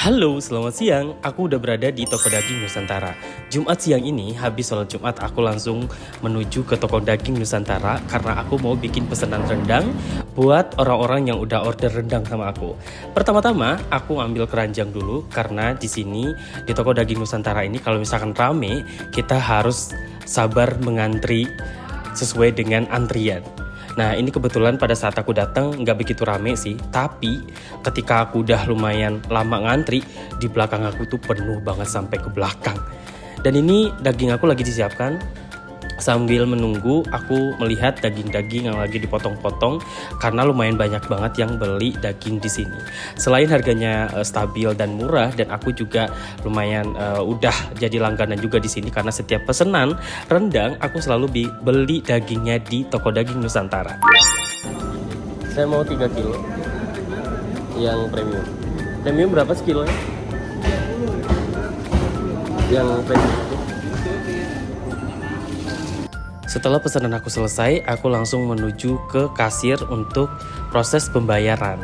Halo, selamat siang. Aku udah berada di toko daging Nusantara. Jumat siang ini, habis sholat Jumat, aku langsung menuju ke toko daging Nusantara karena aku mau bikin pesanan rendang buat orang-orang yang udah order rendang sama aku. Pertama-tama, aku ambil keranjang dulu karena di sini di toko daging Nusantara ini kalau misalkan rame, kita harus sabar mengantri sesuai dengan antrian. Nah, ini kebetulan pada saat aku datang nggak begitu rame sih, tapi ketika aku udah lumayan lama ngantri, di belakang aku tuh penuh banget sampai ke belakang. Dan ini daging aku lagi disiapkan. Sambil menunggu, aku melihat daging-daging yang lagi dipotong-potong karena lumayan banyak banget yang beli daging di sini. Selain harganya stabil dan murah, dan aku juga lumayan udah jadi langganan juga di sini karena setiap pesanan rendang aku selalu beli dagingnya di toko daging Nusantara. Saya mau 3 kilo yang premium. Premium berapa sekilonya? Yang premium. Setelah pesanan aku selesai, aku langsung menuju ke kasir untuk proses pembayaran.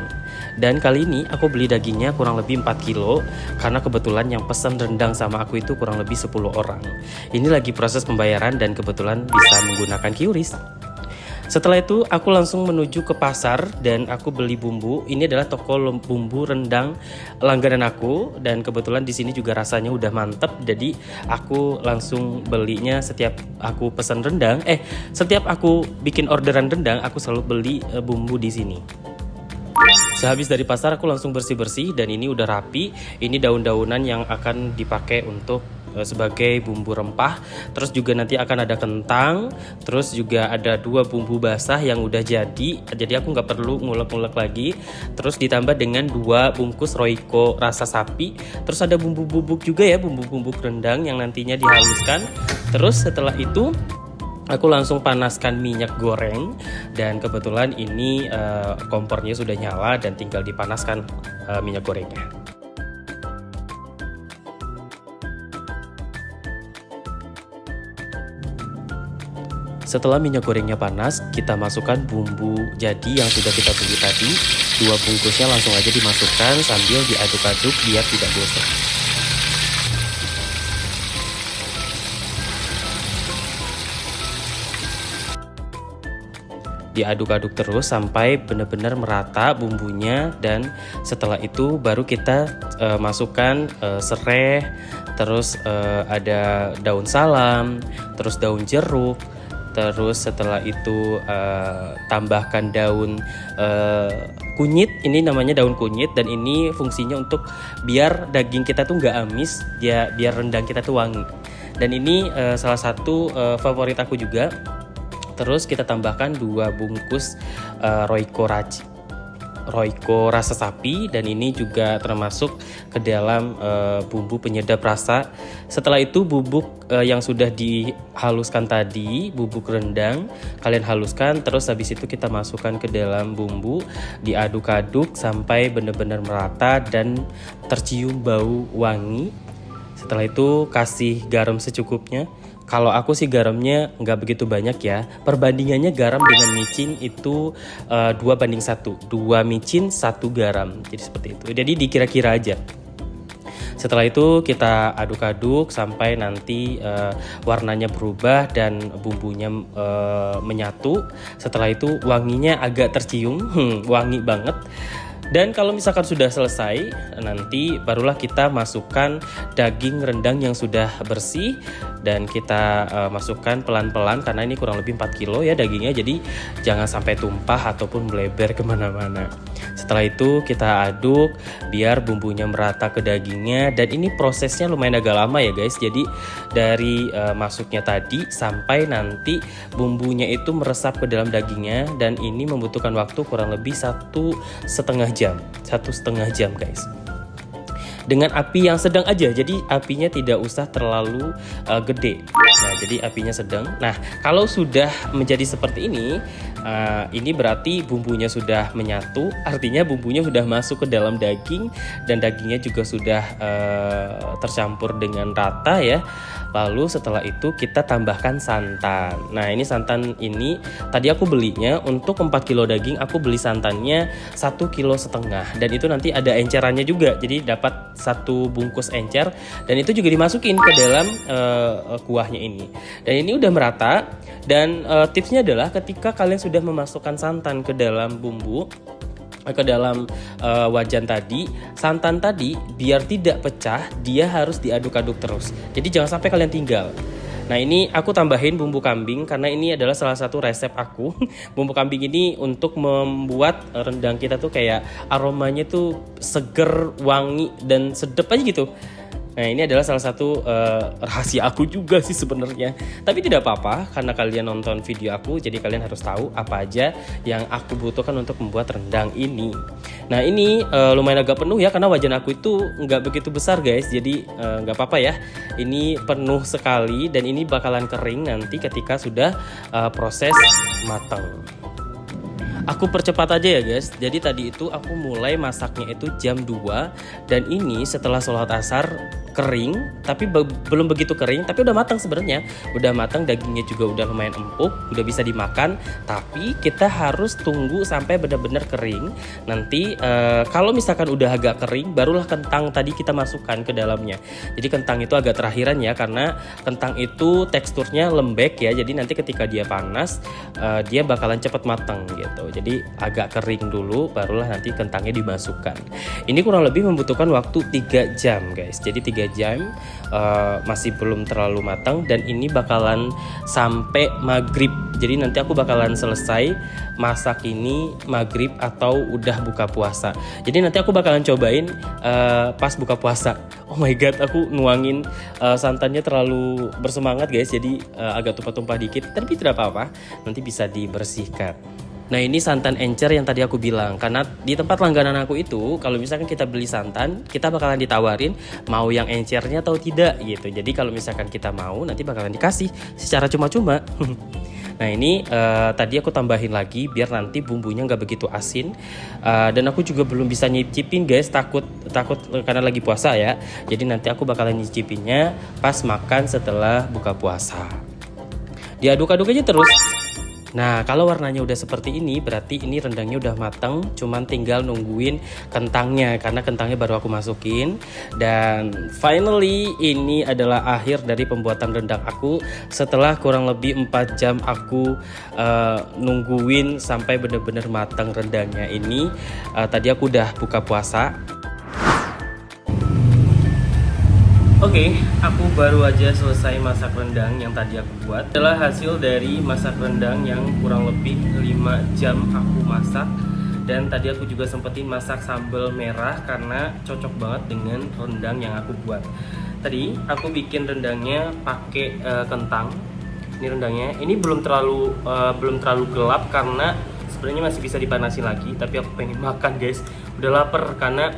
Dan kali ini aku beli dagingnya kurang lebih 4 kilo karena kebetulan yang pesan rendang sama aku itu kurang lebih 10 orang. Ini lagi proses pembayaran dan kebetulan bisa menggunakan QRIS. Setelah itu aku langsung menuju ke pasar dan aku beli bumbu. Ini adalah toko bumbu rendang langganan aku dan kebetulan di sini juga rasanya udah mantep. Jadi aku langsung belinya setiap aku pesan rendang. Setiap aku bikin orderan rendang aku selalu beli bumbu di sini. Sehabis dari pasar aku langsung bersih-bersih dan ini udah rapi. Ini daun-daunan yang akan dipakai untuk sebagai bumbu rempah. Terus juga nanti akan ada kentang. Terus juga ada 2 bumbu basah yang udah jadi aku nggak perlu ngulek-ngulek lagi. Terus ditambah dengan 2 bungkus Royco rasa sapi. Terus ada bumbu bubuk juga ya, bumbu-bumbu rendang yang nantinya dihaluskan. Terus setelah itu aku langsung panaskan minyak goreng dan kebetulan ini kompornya sudah nyala dan tinggal dipanaskan minyak gorengnya. Setelah minyak gorengnya panas, kita masukkan bumbu jadi yang sudah kita beli tadi. 2 bungkusnya langsung aja dimasukkan sambil diaduk-aduk biar tidak gosong. Diaduk-aduk terus sampai benar-benar merata bumbunya, dan setelah itu baru kita masukkan serai, terus ada daun salam, terus daun jeruk. Terus setelah itu tambahkan daun kunyit, ini namanya daun kunyit, dan ini fungsinya untuk biar daging kita tuh nggak amis, biar rendang kita tuh wangi. Dan ini salah satu favorit aku juga. Terus kita tambahkan 2 bungkus Royco rasa sapi, dan ini juga termasuk ke dalam bumbu penyedap rasa. Setelah itu bubuk yang sudah dihaluskan tadi, bubuk rendang kalian haluskan, terus habis itu kita masukkan ke dalam bumbu, diaduk-aduk sampai benar-benar merata dan tercium bau wangi. Setelah itu kasih garam secukupnya. Kalau aku sih garamnya nggak begitu banyak ya. Perbandingannya garam dengan micin itu 2:1. 2 micin 1 garam. Jadi seperti itu. Jadi dikira-kira aja. Setelah itu kita aduk-aduk sampai nanti warnanya berubah dan bumbunya menyatu. Setelah itu wanginya agak tercium, wangi banget. Dan kalau misalkan sudah selesai, nanti barulah kita masukkan daging rendang yang sudah bersih dan kita masukkan pelan-pelan karena ini kurang lebih 4 kilo ya dagingnya, jadi jangan sampai tumpah ataupun melebar kemana-mana. Setelah itu kita aduk biar bumbunya merata ke dagingnya, dan ini prosesnya lumayan agak lama ya guys. Jadi dari masuknya tadi sampai nanti bumbunya itu meresap ke dalam dagingnya, dan ini membutuhkan waktu kurang lebih 1,5 jam guys, dengan api yang sedang aja, jadi apinya tidak usah terlalu gede. Nah, jadi apinya sedang. Nah, kalau sudah menjadi seperti ini berarti bumbunya sudah menyatu, artinya bumbunya sudah masuk ke dalam daging dan dagingnya juga sudah tercampur dengan rata ya. Lalu setelah itu kita tambahkan santan. Nah ini santan ini tadi aku belinya untuk 4 kilo daging, aku beli santannya 1,5 kilo. Dan itu nanti ada encerannya juga, jadi dapat 1 bungkus encer. Dan itu juga dimasukin ke dalam kuahnya ini. Dan ini udah merata. Dan tipsnya adalah ketika kalian sudah memasukkan santan ke dalam bumbu, ke dalam wajan tadi, santan tadi biar tidak pecah, dia harus diaduk-aduk terus. Jadi jangan sampai kalian tinggal. Nah ini aku tambahin bumbu kambing karena ini adalah salah satu resep aku. Bumbu kambing ini untuk membuat rendang kita tuh kayak aromanya tuh seger, wangi, dan sedap aja gitu. Nah ini adalah salah satu rahasia aku juga sih sebenarnya. Tapi tidak apa-apa karena kalian nonton video aku, jadi kalian harus tahu apa aja yang aku butuhkan untuk membuat rendang ini. Nah ini lumayan agak penuh ya karena wajan aku itu nggak begitu besar guys. Jadi nggak apa-apa ya. Ini penuh sekali dan ini bakalan kering nanti ketika sudah proses matang. Aku percepat aja ya guys. Jadi tadi itu aku mulai masaknya itu jam 2 dan ini setelah sholat asar kering, tapi belum begitu kering, tapi udah matang sebenarnya. Udah matang, dagingnya juga udah lumayan empuk, udah bisa dimakan. Tapi kita harus tunggu sampai benar-benar kering. Nanti kalau misalkan udah agak kering, barulah kentang tadi kita masukkan ke dalamnya. Jadi kentang itu agak terakhiran ya, karena kentang itu teksturnya lembek ya. Jadi nanti ketika dia panas, dia bakalan cepet matang gitu. Jadi agak kering dulu, barulah nanti kentangnya dimasukkan. Ini kurang lebih membutuhkan waktu 3 jam guys. Jadi 3 jam masih belum terlalu matang dan ini bakalan sampai maghrib. Jadi nanti aku bakalan selesai masak ini maghrib atau udah buka puasa. Jadi nanti aku bakalan cobain pas buka puasa. Oh my god, aku nuangin santannya terlalu bersemangat guys. Jadi agak tumpah-tumpah dikit, tapi tidak apa-apa, nanti bisa dibersihkan. Nah ini santan encer yang tadi aku bilang, karena di tempat langganan aku itu kalau misalkan kita beli santan, kita bakalan ditawarin mau yang encernya atau tidak gitu. Jadi kalau misalkan kita mau, nanti bakalan dikasih secara cuma-cuma. Nah ini tadi aku tambahin lagi biar nanti bumbunya nggak begitu asin. Dan aku juga belum bisa nyicipin guys, takut karena lagi puasa ya. Jadi nanti aku bakalan nyicipinnya pas makan setelah buka puasa. Diaduk-aduk aja terus. Nah kalau warnanya udah seperti ini berarti ini rendangnya udah mateng, cuman tinggal nungguin kentangnya karena kentangnya baru aku masukin. Dan finally ini adalah akhir dari pembuatan rendang aku setelah kurang lebih 4 jam aku nungguin sampai bener-bener matang rendangnya ini. Tadi aku udah buka puasa. Oke, aku baru aja selesai masak rendang yang tadi aku buat. Adalah hasil dari masak rendang yang kurang lebih 5 jam aku masak. Dan tadi aku juga sempetin masak sambal merah karena cocok banget dengan rendang yang aku buat. Tadi aku bikin rendangnya pakai kentang. Ini rendangnya. Ini belum terlalu gelap karena sebenarnya masih bisa dipanasi lagi. Tapi aku pengen makan guys. Udah lapar karena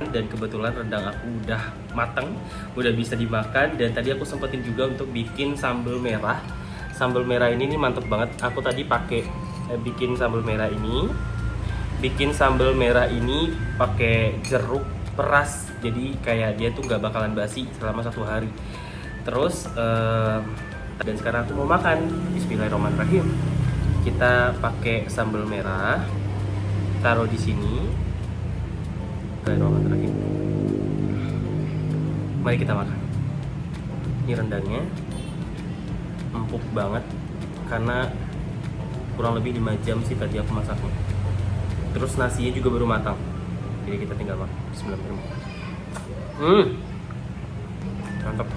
dan kebetulan rendang aku udah mateng, udah bisa dimakan. Dan tadi aku sempetin juga untuk bikin sambal merah. Sambal merah ini nih mantep banget. Aku tadi pakai bikin sambal merah ini. Bikin sambal merah ini pakai jeruk peras. Jadi kayak dia tuh nggak bakalan basi selama 1 hari. Terus dan sekarang aku mau makan. Bismillahirrahmanirrahim. Kita pakai sambal merah, taruh di sini. Bismillahirrahmanirrahim. Mari kita makan. Ini rendangnya empuk banget karena kurang lebih 5 jam sih tadi aku masaknya. Terus nasinya juga baru matang. Jadi kita tinggal makan. Bismillahirrahmanirrahim. Mantap.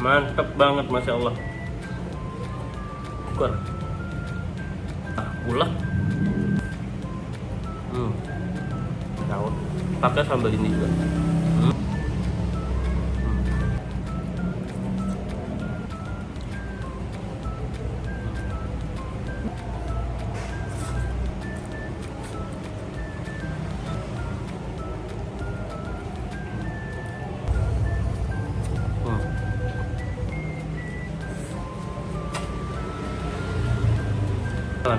Mantap banget, masya Allah. Syukur. Ulek. Daun. Pakai sambal ini juga.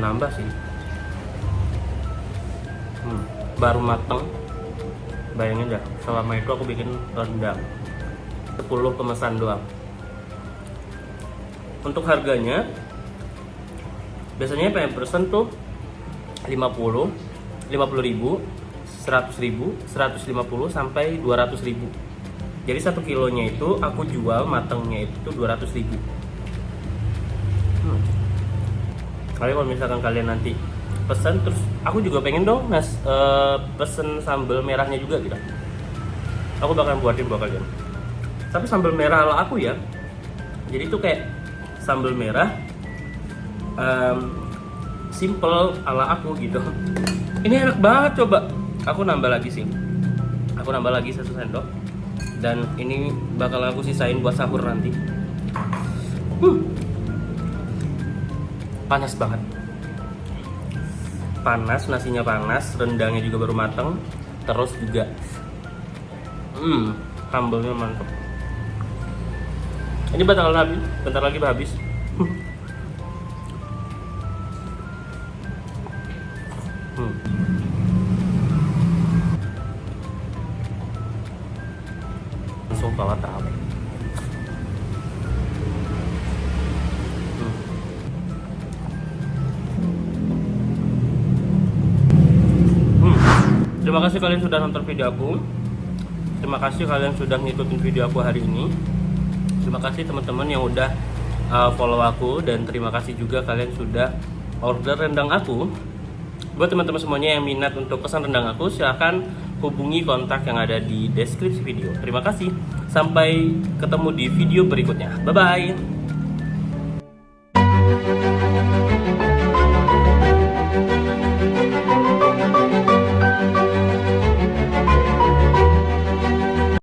Nambah sih. Baru mateng Bayangin dah, selama itu aku bikin rendang 10 pemesan doang. Untuk harganya biasanya pengen pesen tuh 50 ribu, 100 ribu, 150 sampai 200 ribu. Jadi 1 kilonya itu aku jual matangnya itu 200 ribu. Kalian kalau misalkan kalian nanti pesen, terus aku juga pengen dong pesen sambal merahnya juga gitu. Aku bakal buatin buat kalian. Tapi sambal merah ala aku ya. Jadi itu kayak sambal merah simple ala aku gitu. Ini enak banget, coba. Aku nambah lagi sih. Aku nambah lagi 1 sendok. Dan ini bakal aku sisain buat sahur nanti. Panas banget. Panas, nasinya panas, rendangnya juga baru matang. Terus juga sambalnya mantap. Ini bakalan habis, bentar lagi habis. Langsung bawa terawih. Terima kasih kalian sudah nonton video aku. Terima kasih kalian sudah ngikutin video aku hari ini. Terima kasih teman-teman yang udah follow aku, dan terima kasih juga kalian sudah order rendang aku. Buat teman-teman semuanya yang minat untuk pesan rendang aku, silahkan hubungi kontak yang ada di deskripsi video. Terima kasih. Sampai ketemu di video berikutnya. Bye bye.